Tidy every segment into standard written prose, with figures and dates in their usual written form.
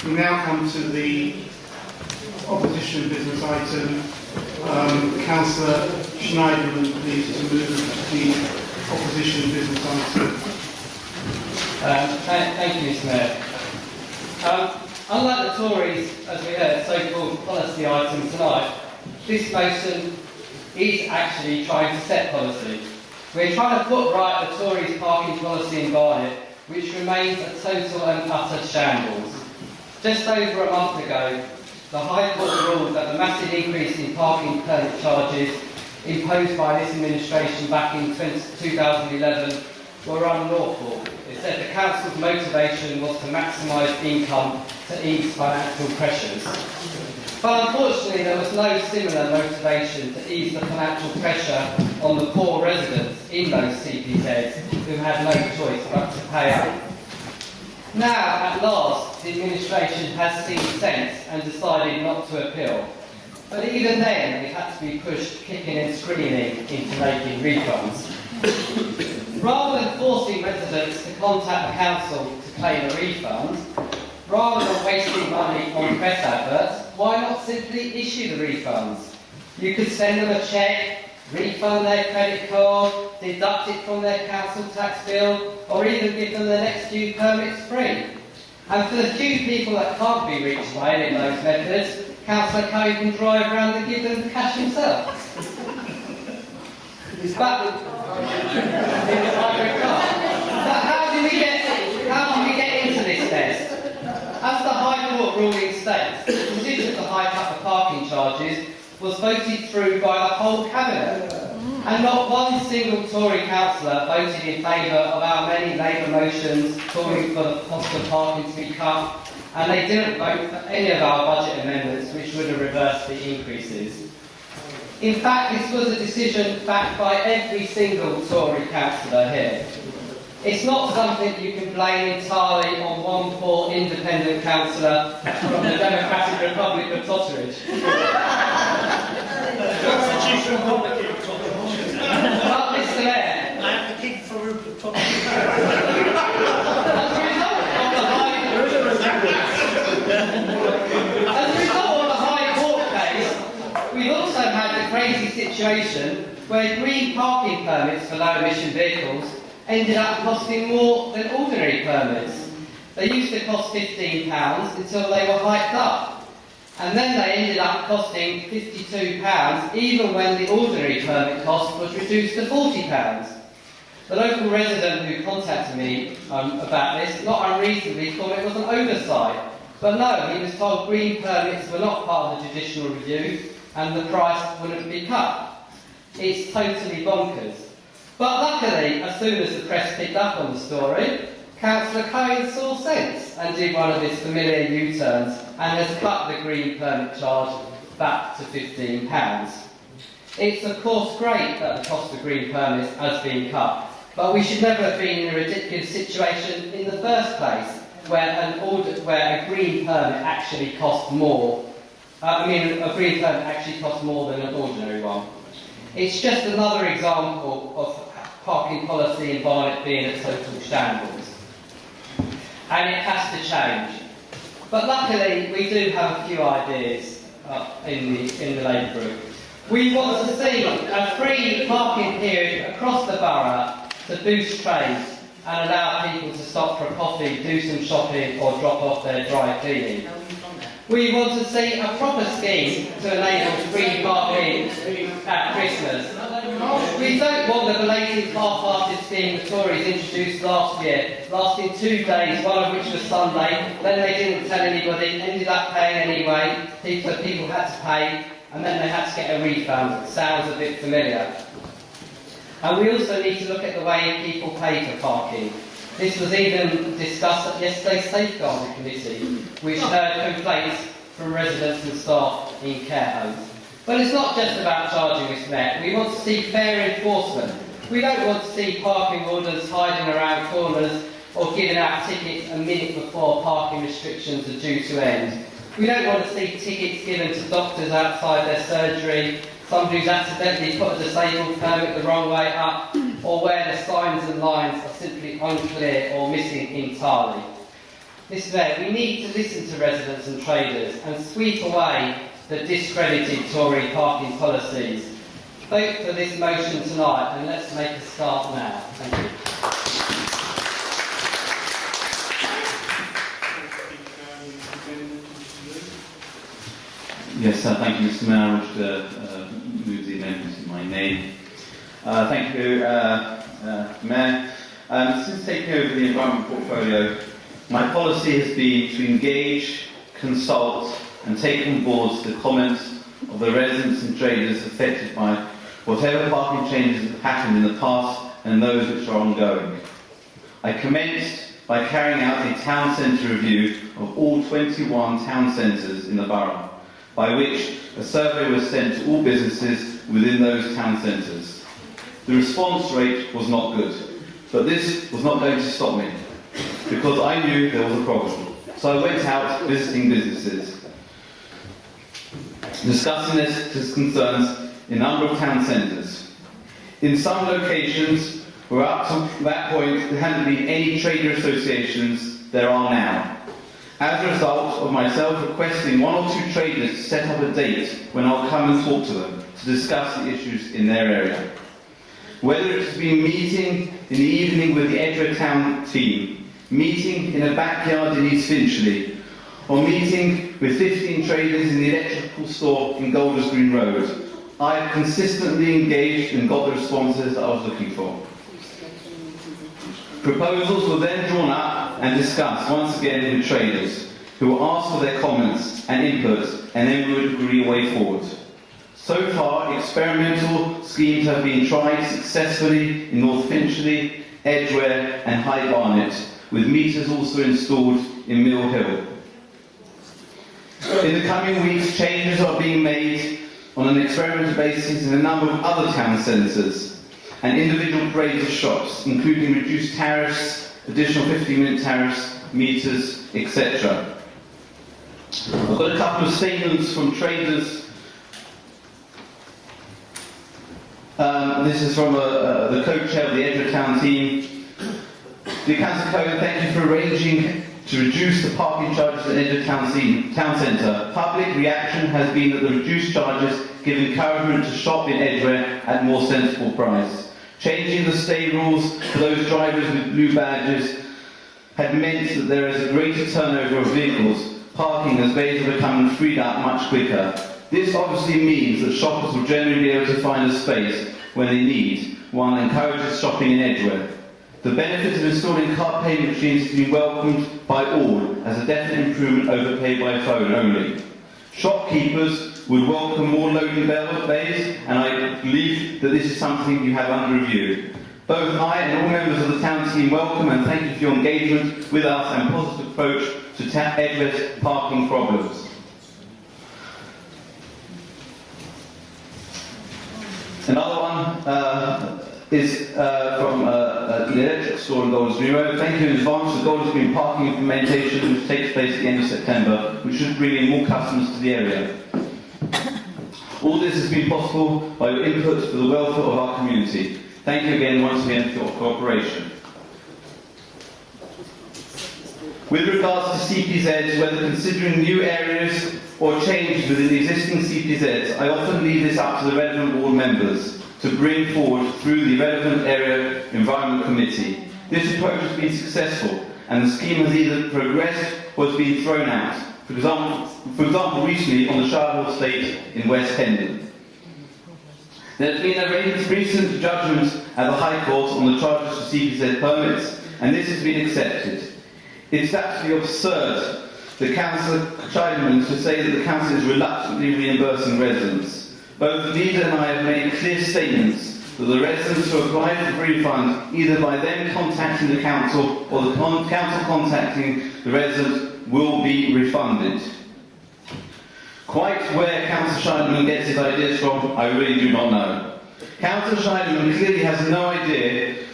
We now come to the opposition business item. Councillor Schneiderman, please, to move the opposition business item. Thank you, Mr. Mayor. Unlike the Tories, as we heard, so-called policy item tonight, this motion is actually trying to set policy. We're trying to put right the Tories' parking policy in Barnet, which remains a total and utter shambles. Just over a month ago, the High Court ruled that the massive increase in parking permit charges imposed by this administration back in 2011 were unlawful. It said the council's motivation was to maximise income to ease financial pressures. But unfortunately, there was no similar motivation to ease the financial pressure on the poor residents in those CPZs who had no choice but to pay up. Now, at last, the administration has seen sense and decided not to appeal. But even then, it had to be pushed kicking and screaming into making refunds. Rather than forcing residents to contact the council to claim a refund, rather than wasting money on press adverts, why not simply issue the refunds? You could send them a cheque, refund their credit card, deduct it from their council tax bill, or even give them the next few permits free. And for the few people that can't be reached by any of those methods, Councillor Curry can drive around and give them cash himself. But how do we get into this mess? As the High Court ruling states, the decision to hike up the parking charges was voted through by the whole Cabinet, and not one single Tory councillor voted in favour of our many Labour motions calling for the cost of parking to be cut, and they didn't vote for any of our budget amendments which would have reversed the increases. In fact, this was a decision backed by every single Tory councillor here. It's not something you can blame entirely on one poor independent councillor from the Democratic Republic of Totteridge. But, Mr. Mayor, I am the king for Rupert Totteridge. As a result of the High Court case, we've also had the crazy situation where green parking permits for low-emission vehicles ended up costing more than ordinary permits. They used to cost £15 until they were hiked up. And then they ended up costing £52 even when the ordinary permit cost was reduced to £40. The local resident who contacted me about this, not unreasonably, thought it was an oversight. But no, he was told green permits were not part of the judicial review and the price wouldn't be cut. It's totally bonkers. But luckily, as soon as the press picked up on the story, Councillor Cohen saw sense and did one of his familiar U-turns and has cut the green permit charge back to £15. It's of course great that the cost of green permits has been cut, but we should never have been in a ridiculous situation in the first place, where a green permit actually costs more. A green permit actually costs more than an ordinary one. It's just another example of parking policy in Barnet being a total shambles. And it has to change. But luckily, we do have a few ideas in the Labour group. We want to see a free parking period across the borough to boost trade and allow people to stop for a coffee, do some shopping or drop off their dry cleaning. We want to see a proper scheme to enable free parking at Christmas. We don't want the belated half-hearted scheme the Tories introduced last year, lasting 2 days, one of which was Sunday, then they didn't tell anybody, ended up paying anyway, so people had to pay, and then they had to get a refund. It sounds a bit familiar. And we also need to look at the way people pay for parking. This was even discussed at yesterday's Safeguarding Committee, which heard complaints from residents and staff in care homes. But it's not just about charging Mr. Mayor. We want to see fair enforcement. We don't want to see parking orders hiding around corners or giving out tickets a minute before parking restrictions are due to end. We don't want to see tickets given to doctors outside their surgery, somebody who's accidentally put a disabled permit the wrong way up, or where the signs and lines are simply unclear or missing entirely. Mr. Mayor, we need to listen to residents and traders and sweep away the discredited Tory parking policies. Vote for this motion tonight and let's make a start now. Thank you. Yes, thank you, Mr. Mayor. I wish to move the amendment in my name. Thank you, Mayor. Since taking over the environment portfolio, my policy has been to engage, consult and take on board the comments of the residents and traders affected by whatever parking changes have happened in the past and those which are ongoing. I commenced by carrying out a town centre review of all 21 town centres in the borough, by which a survey was sent to all businesses within those town centres. The response rate was not good, but this was not going to stop me, because I knew there was a problem. So I went out visiting businesses, discussing this concerns in a number of town centres. In some locations, where up to that point there hadn't been any trader associations, there are now. As a result of myself requesting one or two traders to set up a date when I'll come and talk to them to discuss the issues in their area. Whether it has been meeting in the evening with the Edgware Town team, meeting in a backyard in East Finchley, or meeting with 15 traders in the electrical store in Golders Green Road, I have consistently engaged and got the responses that I was looking for. Proposals were then drawn up and discussed once again with traders, who were asked for their comments and input, and then we would agree a way forward. So far, experimental schemes have been tried successfully in North Finchley, Edgware and High Barnet, with meters also installed in Mill Hill. In the coming weeks, changes are being made on an experimental basis in a number of other town centres and individual grades of shops, including reduced tariffs, additional 15-minute tariffs, meters, etc. I've got a couple of statements from traders. This is from the co-chair of the Edgware Town team. Dear Councillor Cohen, thank you for arranging to reduce the parking charges at Edgware Town Centre. Public reaction has been that the reduced charges give encouragement to shop in Edgware at more sensible price. Changing the stay rules for those drivers with blue badges had meant that there is a greater turnover of vehicles parking as bays are becoming freed up much quicker. This obviously means that shoppers will generally be able to find a space when they need one, encourages shopping in Edgware. The benefit of installing card payment machines has been welcomed by all as a definite improvement over pay by phone only. Shopkeepers would welcome more loading bays, and I believe that this is something you have under review. Both I and all members of the town team welcome and thank you for your engagement with us and positive approach to Edgware's parking problems. Another one is from the electric store in Golders Green Road. Thank you in advance for Golders Green parking implementation, which takes place at the end of September, which should bring in more customers to the area. All this has been possible by your input for the welfare of our community. Thank you again, once again, for your cooperation. With regards to CPZs, whether considering new areas or changes within the existing CPZs, I often leave this up to the relevant board members to bring forward through the relevant area environment committee. This approach has been successful, and the scheme has either progressed or has been thrown out. For example, recently on the Shardhill estate in West Hendon. There has been a recent judgment at the High Court on the charges for CPZ permits, and this has been accepted. It's absolutely absurd the Councillor Scheidemann to say that the Council is reluctantly reimbursing residents. Both the leader and I have made clear statements that the residents who apply for refund, either by them contacting the Council or the Council contacting the resident, will be refunded. Quite where Councillor Scheidemann gets his ideas from, I really do not know. Councillor Scheidemann clearly has no idea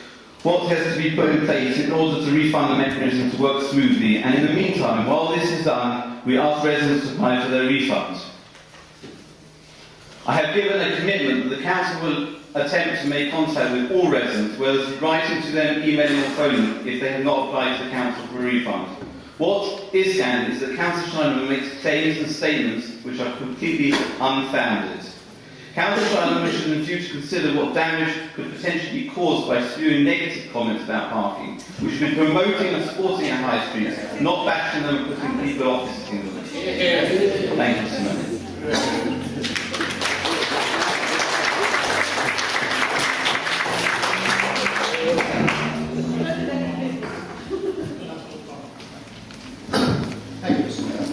what has to be put in place in order to refund the mechanism to work smoothly, and in the meantime, while this is done, we ask residents to apply for their refunds. I have given a commitment that the Council will attempt to make contact with all residents, whether through writing to them, emailing or phoning, if they have not applied to the Council for a refund. What is scandalous is that Councillor Schneiderman makes claims and statements which are completely unfounded. Councillor Schneiderman should in future consider what damage could potentially be caused by spewing negative comments about parking. We should be promoting and supporting our high streets, not bashing them and putting people off visiting them. Thank you, Mr. Mayor. Thank you, Mr. Mayor.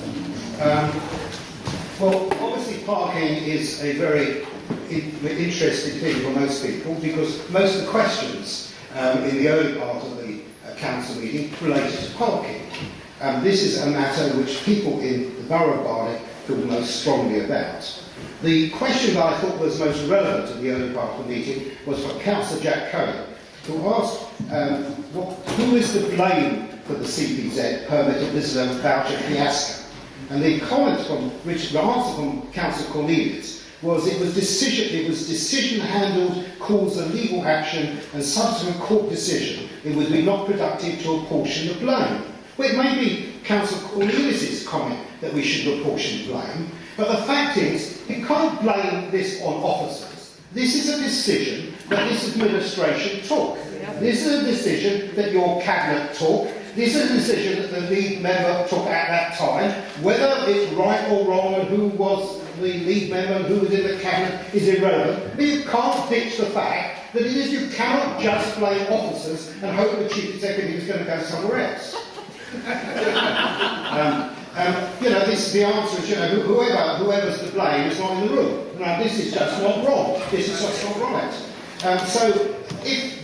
Well, obviously parking is a very interesting thing for most people because most of the questions in the early part of the council meeting related to parking. This is a matter which people in the Borough of Barnet feel most strongly about. The question that I thought was most relevant in the early part of the meeting was for Councillor Jack Cohen, who asked who is to blame for the CPZ permit of this voucher fiasco. And the comment from the answer from Councillor Cornelius was it was decision handled, caused a legal action and subsequent court decision. It would be not productive to apportion the blame. Well, it may be Councillor Cornelius's comment that we should apportion blame, but the fact is you can't blame this on officers. This is a decision that this administration took. This is a decision that your cabinet took. This is a decision that the lead member took at that time. Whether it's right or wrong and who was the lead member and who was in the cabinet is irrelevant. But you can't ditch the fact that it is you cannot just blame officers and hope the chief executive is going to go somewhere else. The answer is, whoever's to blame is not in the room. Now, this is just not wrong. This is just not right. So, if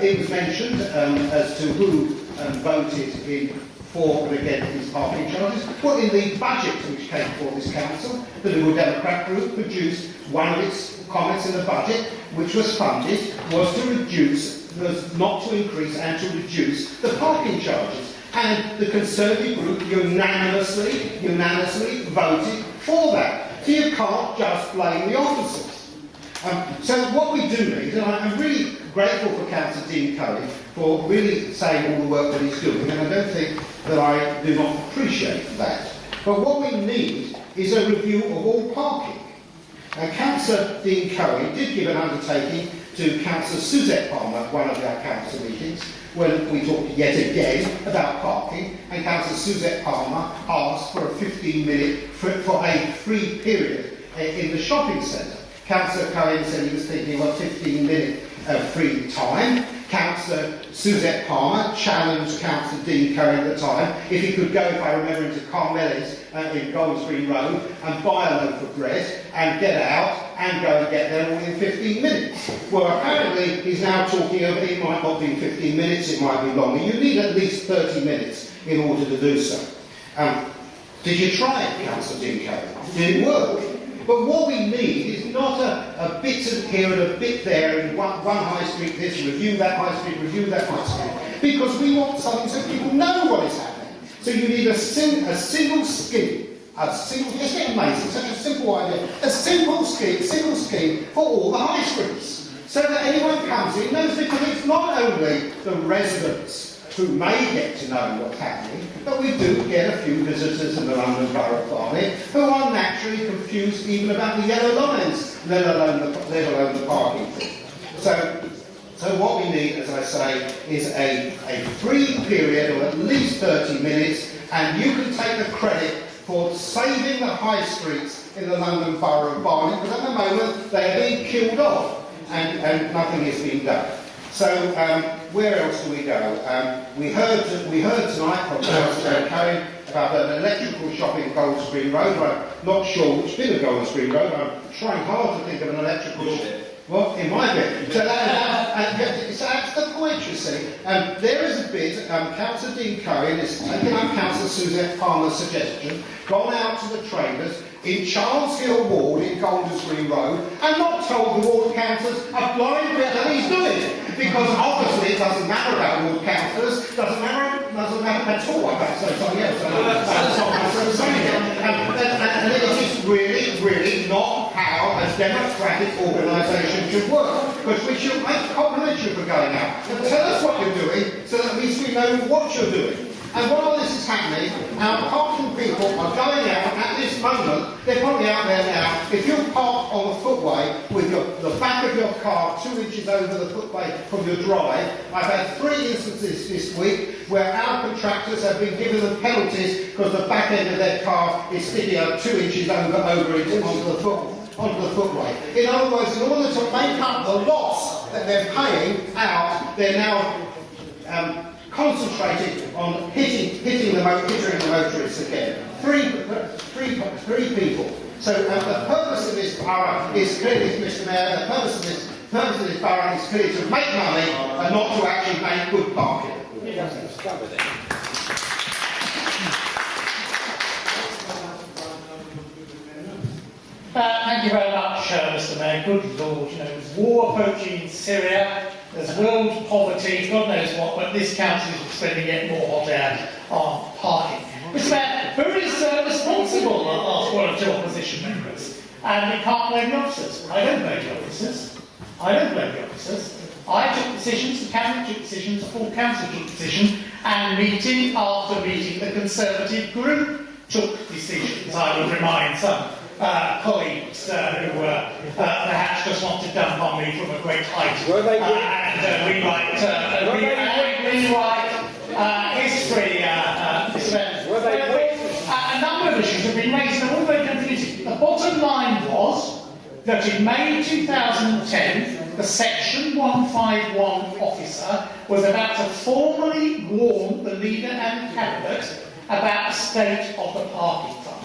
it was mentioned as to who voted in for and against these parking charges, well, in the budget which came before this council, the Liberal Democrat group produced one of its comments in the budget, which was funded, was not to increase and to reduce the parking charges. And the Conservative group unanimously voted for that. So you can't just blame the officers. So what we do need, and I'm really grateful for Councillor Dean Cohen for really saying all the work that he's doing, and I don't think that I do not appreciate that. But what we need is a review of all parking. And Councillor Dean Cohen did give an undertaking to Councillor Suzette Palmer at one of our council meetings, when we talked yet again about parking, and Councillor Suzette Palmer asked for a 15-minute, for a free period in the shopping centre. Councillor Cohen said he was thinking of a 15-minute free time. Councillor Suzette Palmer challenged Councillor Dean Cohen at the time if he could go, if I remember, into Carmeli's in Golders Green Road and buy a loaf of bread and get out and go and get there all in 15 minutes. Well, apparently he's now talking of it might not be 15 minutes, it might be longer. You need at least 30 minutes in order to do so. Did you try it, Councillor Dean Cohen? Did it work? But what we need is not a bit here and a bit there, and one high street this, review that high street, review that high street. Because we want something so people know what is happening. So you need a single scheme. Isn't it amazing? Such a simple idea. A single scheme for all the high streets. So that anyone comes in knows, because it's not only the residents who may get to know what's happening, but we do get a few visitors in the London Borough of Barnet who are naturally confused even about the yellow lines, let alone the parking fee. So what we need, as I say, is a free period of at least 30 minutes, and you can take the credit for saving the high streets in the London Borough of Barnet, because at the moment they are being killed off and nothing is being done. So where else do we go? We heard tonight from Councillor Cohen about an electrical shop in Golders Green Road. I'm not sure which bit of Golders Green Road. I'm trying hard to think of an electrical shop. Well, in my bit. So that's the point, you see. There is a bit, Councillor Dean Cohen is taking up Councillor Suzette Palmer's suggestion, gone out to the traders in Charles Hill Ward in Golders Green Road, and not told the ward councillors a blind bit that he's doing it. Because obviously it doesn't matter about ward councillors, doesn't matter at all. I've got to say something else. That's not what I'm saying it. And it is really not how a democratic organisation should work. Because we should make compliment you for going out. And tell us what you're doing, so that at least we know what you're doing. And while this is happening, our parking people are going out at this moment. They're probably out there now. If you park on the footway with the back of your car 2 inches over the footway from your drive, I've had 3 instances this week where our contractors have been given the penalties because the back end of their car is sticking out 2 inches onto the footway. In other words, in order to make up the loss that they're paying out, they're now concentrated on hitting the motorists again. Three people. So the purpose of this borough is clearly, Mr. Mayor, the purpose of this borough is clearly to make money and not to actually make good parking. Thank you very much, Mr. Mayor. Good Lord, there's war approaching in Syria, there's world poverty, God knows what, but this council is spending yet more hot air on parking. Mr. Mayor, who is responsible? I'll ask one or two opposition members. And we can't blame the officers. I don't blame the officers. I took decisions, the Cabinet took decisions, the full council took decisions, and meeting after meeting, the Conservative group took decisions. I would remind some colleagues who perhaps just want to dump on me from a great height and rewrite history. A number of issues have been raised and all very confusing. The bottom line was that in May 2010, the Section 151 officer was about to formally warn the leader and the cabinet about the state of the parking fund.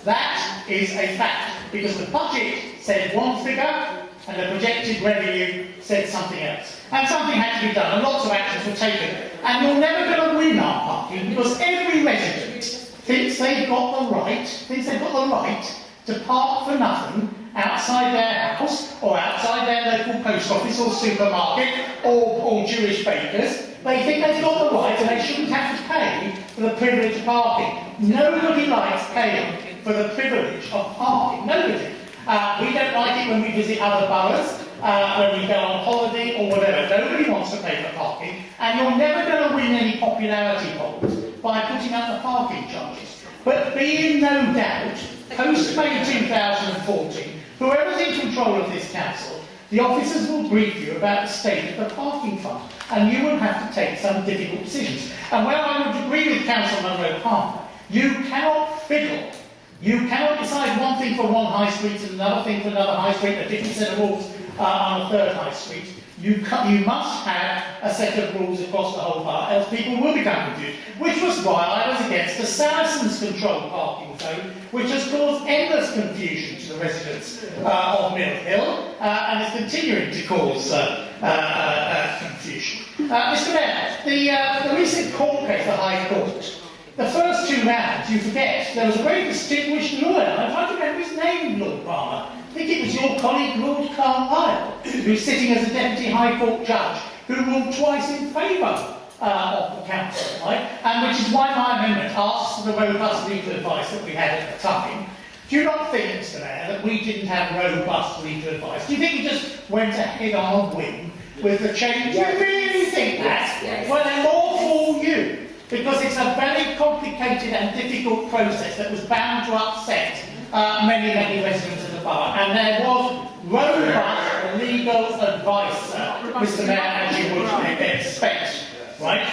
That is a fact, because the budget said one figure and the projected revenue said something else. And something had to be done, and lots of actions were taken. And you're never going to win our parking, because every resident thinks they've got the right to park for nothing outside their house, or outside their local post office or supermarket, or Jewish bakers. They think they've got the right and they shouldn't have to pay for the privilege of parking. Nobody likes paying for the privilege of parking. Nobody. We don't like it when we visit other boroughs, when we go on holiday or whatever. Nobody wants to pay for parking, and you're never going to win any popularity polls by putting up the parking charges. But be in no doubt, post-May 2014, whoever's in control of this council, the officers will brief you about the state of the parking fund, and you will have to take some difficult decisions. And where I would agree with Councillor Monroe-Palmer, you cannot fiddle. You cannot decide one thing for one high street and another thing for another high street, a different set of rules on a third high street. You must have a set of rules across the whole borough, else people will become confused. Which was why I was against the Saracens controlled parking zone, which has caused endless confusion to the residents of Mill Hill, and is continuing to cause confusion. Mr. Mayor, the recent court case, the High Court, the first 2 rounds, you forget, there was a very distinguished lawyer, I'm trying to remember his name, Lord Palmer. I think it was your colleague, Lord Carlisle, who's sitting as a Deputy High Court Judge, who ruled twice in favour of the council, right? And which is why my amendment asks for the robust legal advice that we had at the time. Do you not think, Mr. Mayor, that we didn't have robust legal advice? Do you think we just went ahead on a whim with the change? Do you really think that? Yes. Well, then more for you. Because it's a very complicated and difficult process that was bound to upset many residents of the borough. And there was robust legal advice, Mr. Mayor, as you would expect. Right?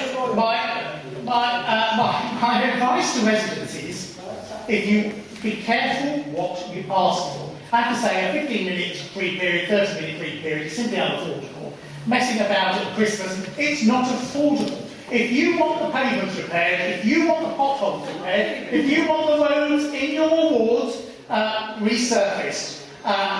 My advice to residents is, if you be careful what you ask for. I have to say, a 15-minute free period, 30-minute free period is simply unaffordable. Messing about at Christmas, it's not affordable. If you want the pavements repaired, if you want the potholes repaired, if you want the roads in your wards resurfaced,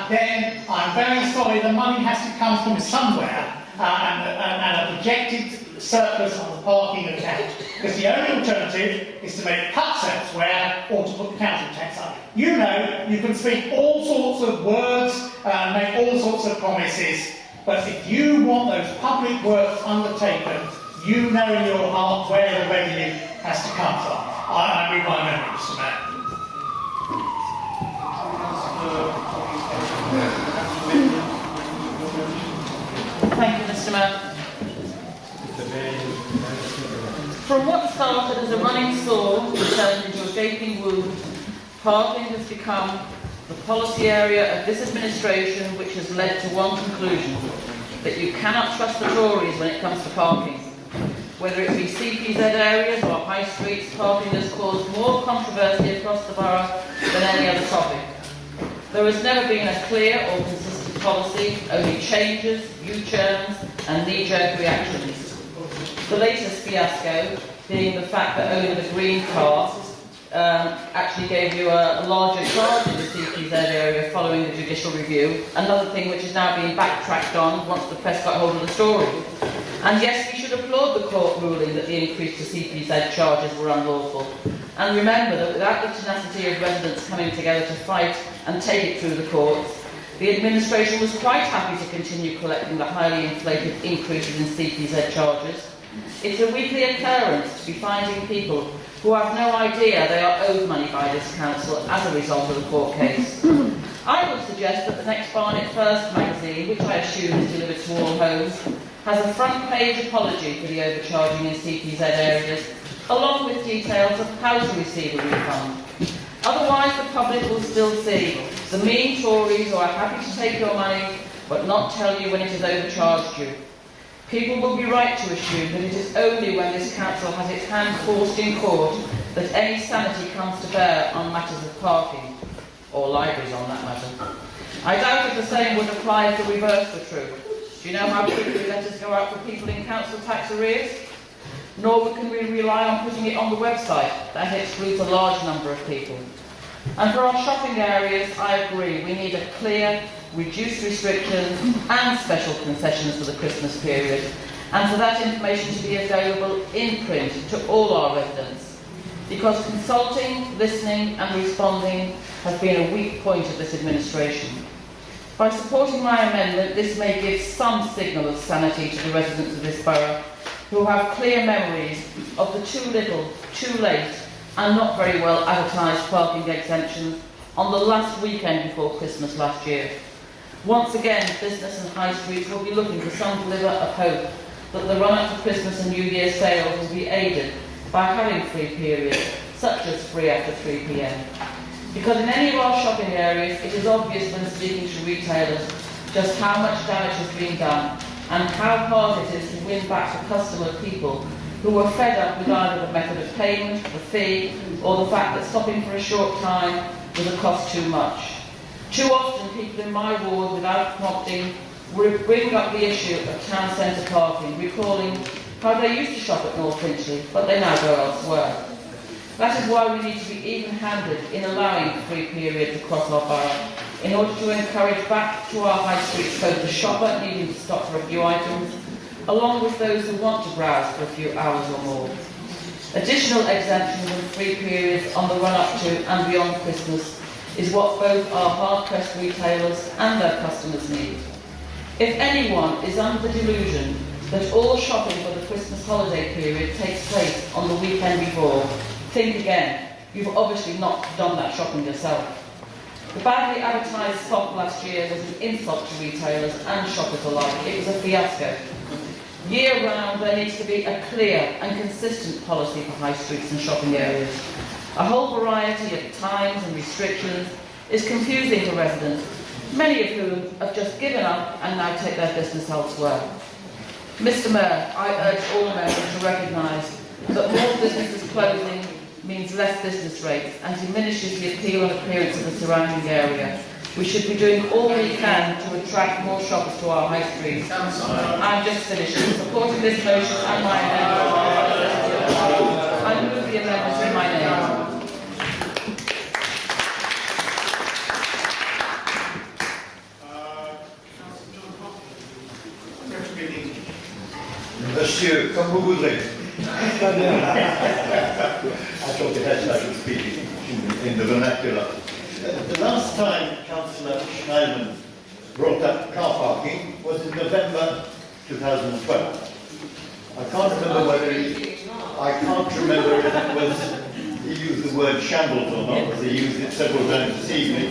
then I'm very sorry, the money has to come from somewhere, and a projected surplus on the parking account. Because the only alternative is to make cuts elsewhere or to put the council tax up. You know, you can speak all sorts of words and make all sorts of promises, but if you want those public works undertaken, you know in your heart where the revenue has to come from. I read my memory, Mr. Mayor. Thank you, Mr. Mayor. From what started as a saw turned into a gaping wound, parking has become the policy area of this administration, which has led to one conclusion, that you cannot trust the Tories when it comes to parking. Whether it be CPZ areas or high streets, parking has caused more controversy across the borough than any other topic. There has never been a clear or consistent policy, only changes, U-turns and knee-jerk reactions. The latest fiasco being the fact that only the green car actually gave you a larger charge in the CPZ area following the judicial review, another thing which is now being backtracked on once the press got hold of the story. And yes, we should applaud the court ruling that the increase to CPZ charges were unlawful. And remember that without the tenacity of residents coming together to fight and take it through the courts, the administration was quite happy to continue collecting the highly inflated increases in CPZ charges. It's a weekly occurrence to be finding people who have no idea they are owed money by this council as a result of the court case. I would suggest that the next Barnet First magazine, which I assume is delivered to all homes, has a front page apology for the overcharging in CPZ areas, along with details of how to receive a refund. Otherwise, the public will still see the mean Tories who are happy to take your money but not tell you when it has overcharged you. People will be right to assume that it is only when this council has its hand forced in court that any sanity comes to bear on matters of parking, or libraries on that matter. I doubt if the same would apply if the reverse were true. Do you know how quickly letters go out for people in council tax arrears? Nor can we rely on putting it on the website. That excludes a large number of people. And for our shopping areas, I agree, we need a clear, reduced restrictions and special concessions for the Christmas period, and for that information to be available in print to all our residents. Because consulting, listening and responding has been a weak point of this administration. By supporting my amendment, this may give some signal of sanity to the residents of this borough, who have clear memories of the too little, too late and not very well advertised parking exemptions on the last weekend before Christmas last year. Once again, business and high streets will be looking for some glimmer of hope that the run-up to Christmas and New Year sales will be aided by having free periods, such as free after 3 p.m. Because in any of our shopping areas, it is obvious when speaking to retailers just how much damage has been done and how hard it is to win back the customer people who are fed up with either the method of payment, the fee, or the fact that stopping for a short time was a cost too much. Too often, people in my ward, without prompting, would bring up the issue of town centre parking, recalling how they used to shop at North Finchley, but they now go elsewhere. That is why we need to be even-handed in allowing free periods across our borough, in order to encourage back to our high streets both the shopper needing to stop for a few items, along with those who want to browse for a few hours or more. Additional exemptions and free periods on the run-up to and beyond Christmas is what both our hard-pressed retailers and their customers need. If anyone is under the delusion that all shopping for the Christmas holiday period takes place on the weekend before, think again. You've obviously not done that shopping yourself. The badly advertised stop last year was an insult to retailers and shoppers alike. It was a fiasco. Year-round, there needs to be a clear and consistent policy for high streets and shopping areas. A whole variety of times and restrictions is confusing to residents, many of whom have just given up and now take their business elsewhere. Mr Mayor, I urge all members to recognise that more businesses closing means less business rates and diminishes the appeal and appearance of the surrounding area. We should be doing all we can to attract more shoppers to our high streets. I'm just finishing. Supporting this motion and my amendment. I move the amendments in my name. Monsieur, comme vous voudrez. I thought it had special speaking in the vernacular. The last time Councillor Schneiderman brought up car parking was in November 2012. I can't remember whether it was he used the word shambles or not, because he used it several times this evening.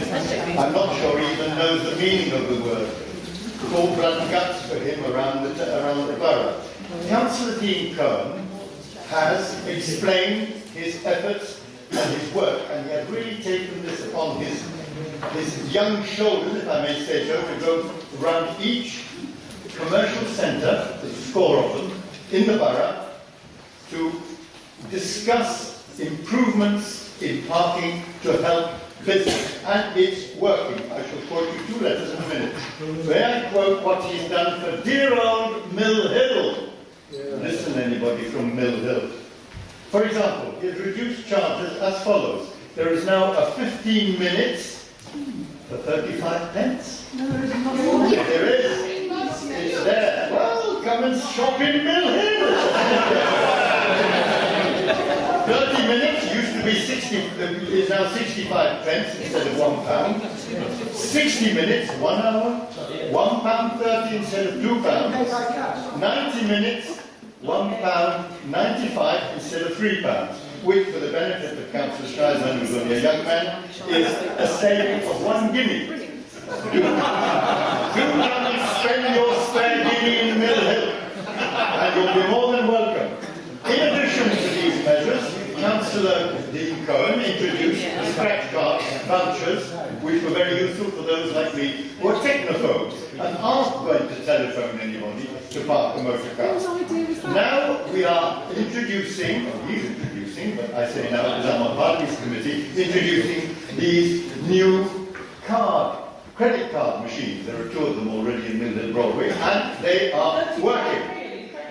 I'm not sure he even knows the meaning of the word. It's all blood and guts for him around the borough. Councillor Dean Cohen has explained his efforts and his work, and he had really taken this upon his young shoulders, if I may say so, to go around each commercial centre, there's a score of them, in the borough, to discuss improvements in parking to help business, and it's working. I shall quote you 2 letters in a minute. May I quote what he's done for dear old Mill Hill? Listen, anybody from Mill Hill. For example, he has reduced charges as follows. There is now a 15 minutes for 35 pence. No, there isn't. There is. It's there. Well, come and shop in Mill Hill. 30 minutes used to be 60, is now 65 pence instead of £1. 60 minutes, 1 hour, £1.30 instead of £2. 90 minutes, £1.95 instead of £3, which, for the benefit of Councillor Streisand, who's only a young man, is a saving of 1 guinea. Do not spend your spare guinea in Mill Hill, and you'll be more than welcome. In addition to these measures, Councillor Dean Cohen introduced the scratch card vouchers, which were very useful for those like me who are technophobes and aren't going to telephone anybody to park a motor car. Now we are introducing, or he's introducing, but I say now because I'm on Parties Committee, introducing these new credit card machines. There are 2 of them already in Mill Hill Broadway, and they are working.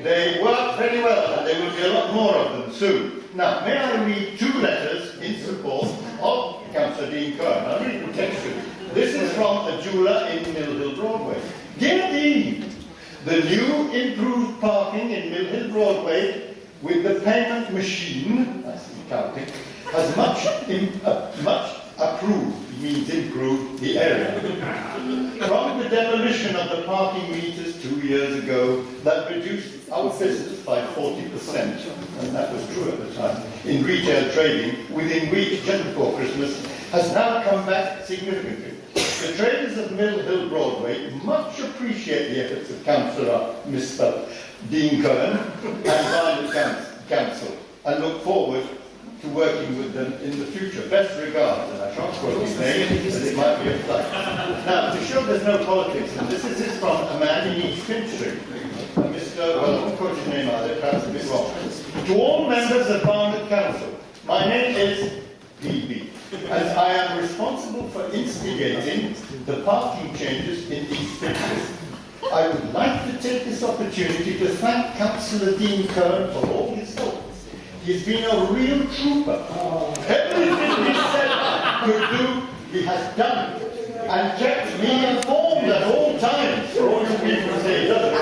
They work very well, and there will be a lot more of them soon. Now, may I read 2 letters in support of Councillor Dean Cohen? I'll read them textually. This is from a jeweller in Mill Hill Broadway. Dear Dean, the new improved parking in Mill Hill Broadway with the payment machine, that's the counting, has much improved the area. From the demolition of the parking meters 2 years ago, that reduced our business by 40%, and that was true at the time, in retail trading, within weeks just before Christmas, has now come back significantly. The traders of Mill Hill Broadway much appreciate the efforts of Councillor Mr. Dean Cohen and Barnet Council, and look forward to working with them in the future. Best regards, and I shan't quote his name, as it might be a flight. Now, to show there's no politics, and this is from a man in East Finchley, well, I won't quote his name either, perhaps a bit wrong. To all members of Barnet Council, my name is DB, and I am responsible for instigating the parking changes in East Finchley. I would like to take this opportunity to thank Councillor Dean Cohen for all his help. He's been a real trooper. Everything he said could do, he has done, and kept me informed at all times. For all you people who say he doesn't.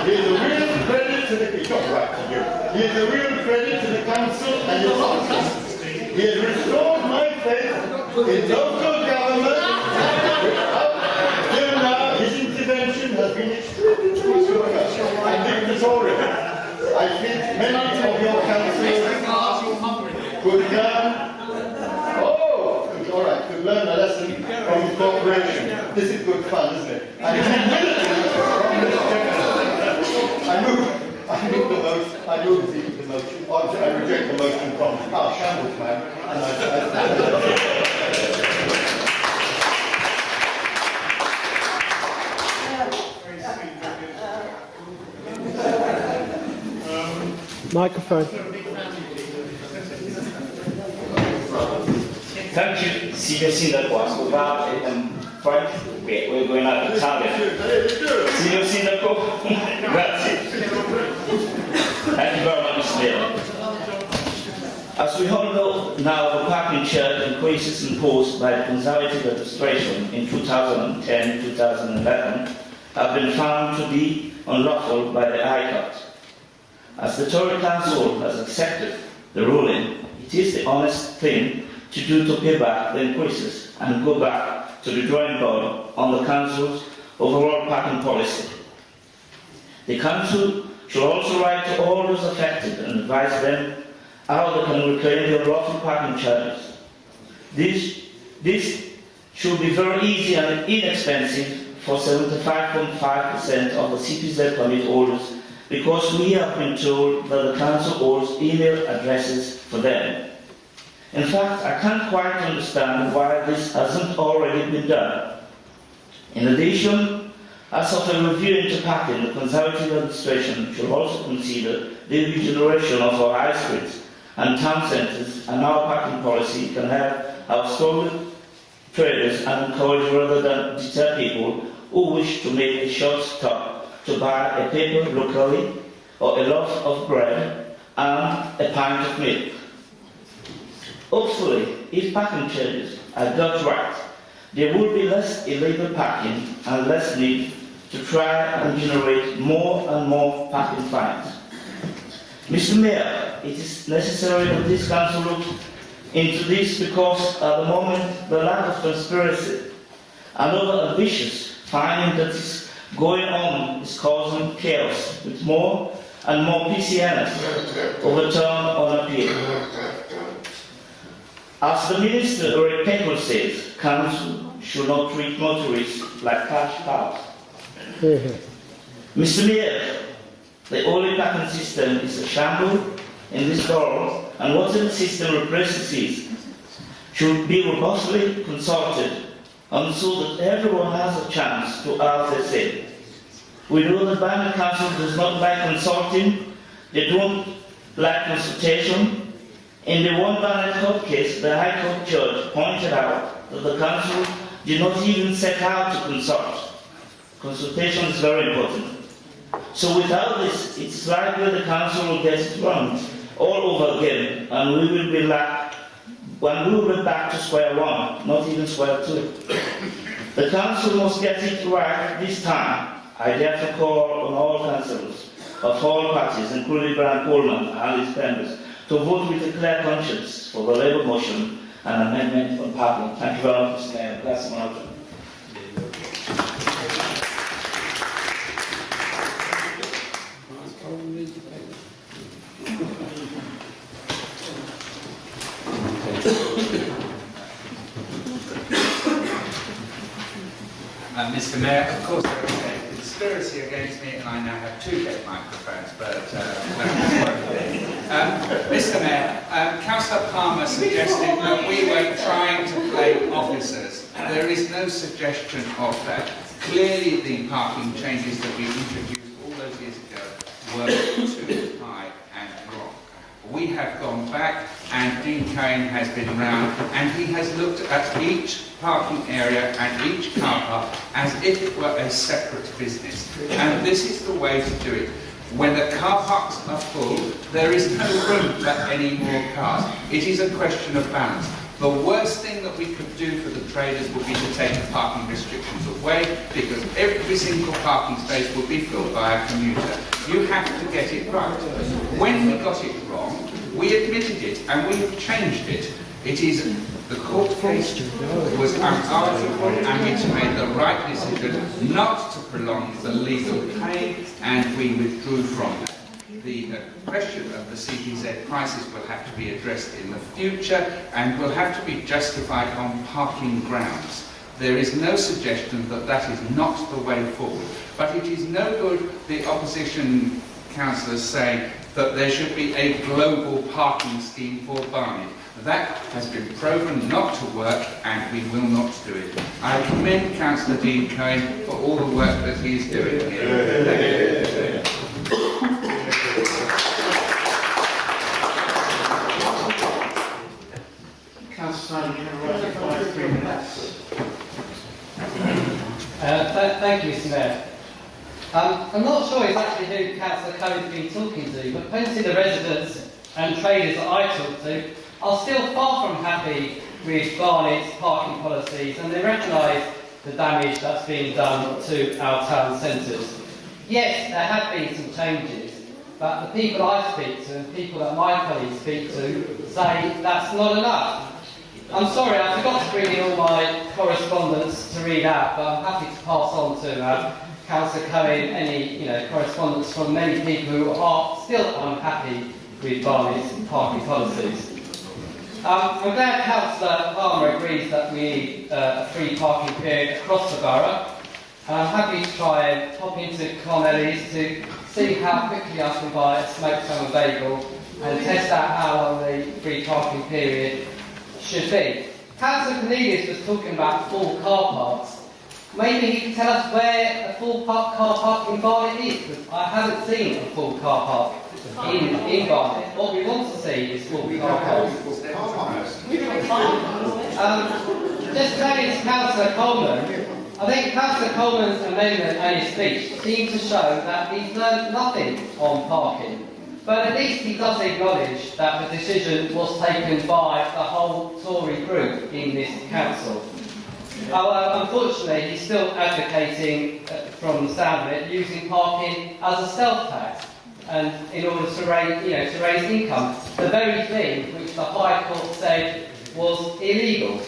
He is a real credit to the He is a real credit to the council and its officers. He has restored my faith in local government. Till now, his intervention has been extremely fruitful and dictatorial. I think many of your councillors could learn. All right, could learn a lesson from his cooperation. This is good fun, isn't it? And humility from this gentleman. I move the motion. I reject the motion from our shambles man. Microphone. Thank you, Senior Sindaco. Frank, we're going out to Italian. Senior Sindaco, grazie. Thank you very much, Mr. Mayor. As we all know now, the parking charge increases imposed by the Conservative administration in 2010-2011 have been found to be unlawful by the High Court. As the Tory Council has accepted the ruling, it is the honest thing to do to pay back the increases and go back to the drawing board on the Council's overall parking policy. The Council should also write to all those affected and advise them how they can reclaim their unlawful parking charges. This should be very easy and inexpensive for 75.5% of the CPZ permit holders because we have been told that the council holds email addresses for them. In fact, I can't quite understand why this hasn't already been done. In addition, as of a review into parking, the Conservative administration should also consider the regeneration of our high streets and town centres, and our parking policy can help our stall traders and encourage rather than deter people who wish to make a short stop to buy a paper locally or a loaf of bread and a pint of milk. Hopefully, if parking charges are got right, there will be less illegal parking and less need to try and generate more and more parking fines. Mr. Mayor, it is necessary that this council look into this because at the moment the lack of transparency and other ambitious finding that is going on is causing chaos with more and more PCNs overturned on appeal. As the Minister Eric Peckle says, council should not treat motorists like cash cows. Mr. Mayor, the only parking system is a shambles in this borough, and whatever system replaces it should be robustly consulted, and so that everyone has a chance to have their say. We know that Barnet Council does not like consulting, they don't like consultation. In the one Barnet court case, the High Court judge pointed out that the council did not even set out to consult. Consultation is very important. So without this, it's likely the council will get it wrong all over again, and we will be back to square one, not even square two. The council must get it right this time. I therefore call on all councillors of all parties, including Brian Coleman and his members, to vote with a clear conscience for the Labour motion and amendment on parking. Thank you very much, Mr. Mayor. That's my motion. Mr. Mayor, of course there is a conspiracy against me and I now have two dead microphones, but Mr. Mayor, Councillor Palmer suggested that we were trying to play officers. There is no suggestion of that. Clearly the parking changes that we introduced all those years ago were too high and wrong. We have gone back and Dean Cohen has been around and he has looked at each parking area and each car park as if it were a separate business. And this is the way to do it. When the car parks are full, there is no room for any more cars. It is a question of balance. The worst thing that we could do for the traders would be to take the parking restrictions away, because every single parking space would be filled by a commuter. You have to get it right. When we got it wrong, we admitted it and we have changed it. It is the court case was unarguable and we made the right decision not to prolong the legal pain, and we withdrew from that. The question of the CPZ prices will have to be addressed in the future and will have to be justified on parking grounds. There is no suggestion that that is not the way forward. But it is no good the opposition councillors saying that there should be a global parking scheme for Barnet. That has been proven not to work and we will not do it. I commend Councillor Dean Cohen for all the work that he is doing here. Councillor Simon, you have a right to 3 minutes. Thank you, Mr. Mayor. I'm not sure exactly who Councillor Cohen's been talking to, but plenty of the residents and traders that I talk to are still far from happy with Barnet's parking policies, and they recognise the damage that's being done to our town centres. Yes, there have been some changes, but the people I speak to and people that my colleagues speak to say that's not enough. I'm sorry, I forgot to bring in all my correspondence to read out, but I'm happy to pass on to Councillor Cohen any correspondence from many people who are still unhappy with Barnet's parking policies. I'm glad Councillor Palmer agrees that we need a free parking period across the borough. I'm happy to try and pop into Carnelli's to see how quickly I can buy a smoked salmon bagel and test out how long the free parking period should be. Councillor Cornelius was talking about full car parks. Maybe he can tell us where a full car park in Barnet is, because I haven't seen a full car park in Barnet. What we want to see is full car parks. Just saying to Councillor Coleman, I think Councillor Coleman's amendment and his speech seem to show that he's learned nothing on parking. But at least he does acknowledge that the decision was taken by the whole Tory group in this council. Unfortunately, he's still advocating, from the sound of it, using parking as a stealth tax, and in order to raise income, the very thing which the High Court said was illegal.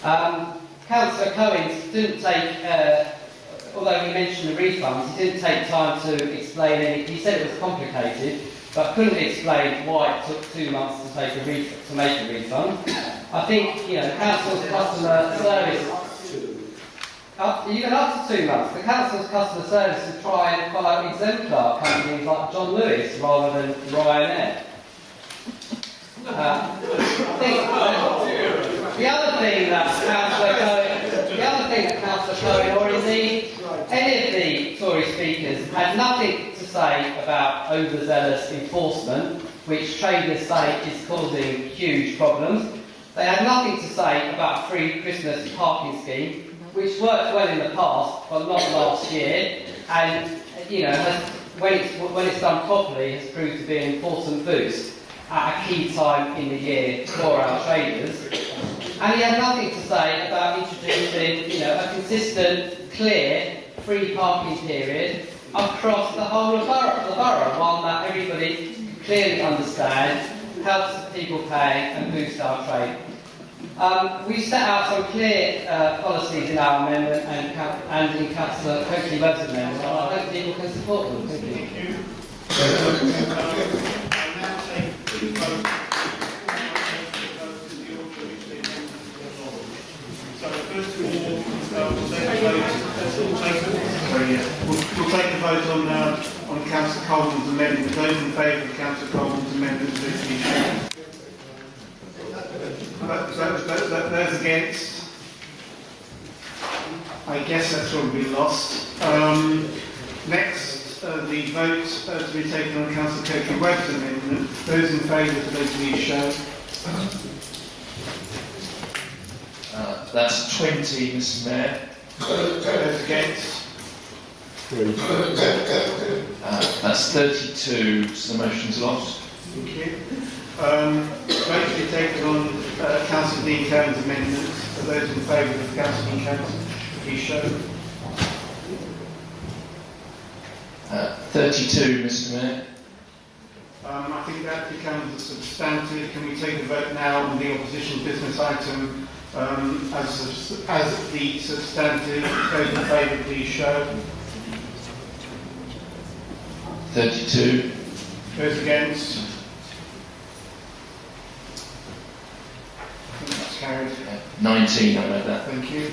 Councillor Cohen didn't take, although he mentioned the refunds, he didn't take time to explain it. He said it was complicated, but couldn't explain why it took 2 months to make a refund. I think, the council's customer service, even up to 2 months, the council's customer service to try and follow exemplar companies like John Lewis rather than Ryanair. I think the other thing that Councillor Cohen, or indeed any of the Tory speakers, had nothing to say about overzealous enforcement, which traders say is causing huge problems. They had nothing to say about free Christmas parking scheme, which worked well in the past, but not last year, and when it's done properly, has proved to be an important boost at a key time in the year for our traders. And he had nothing to say about introducing, a consistent, clear, free parking period across the whole of the borough, one that everybody can clearly understand, helps the people paying and boosts our trade. We've set out some clear policies in our amendment and in Councillor Coakley-Webb's amendment, and I hope people can support them. Thank you. So first of all, we'll take the vote on Councillor Coleman's amendment. Those in favour of Councillor Coleman's amendment, please show. Those against? I guess that's probably lost. Next, the vote to be taken on Councillor Coakley-Webb's amendment. Those in favour, please show. That's 20, Mr. Mayor. Those against? That's 32, so the motion's lost. Thank you. Vote to be taken on Councillor Dean Cohen's amendment. Those in favour of Councillor Dean Cohen's, please show. 32, Mr. Mayor. I think that becomes a substantive. Can we take a vote now on the opposition business item as the substantive? Those in favour, please show. 32. Those against? I think that's carried. 19, I know that. Thank you.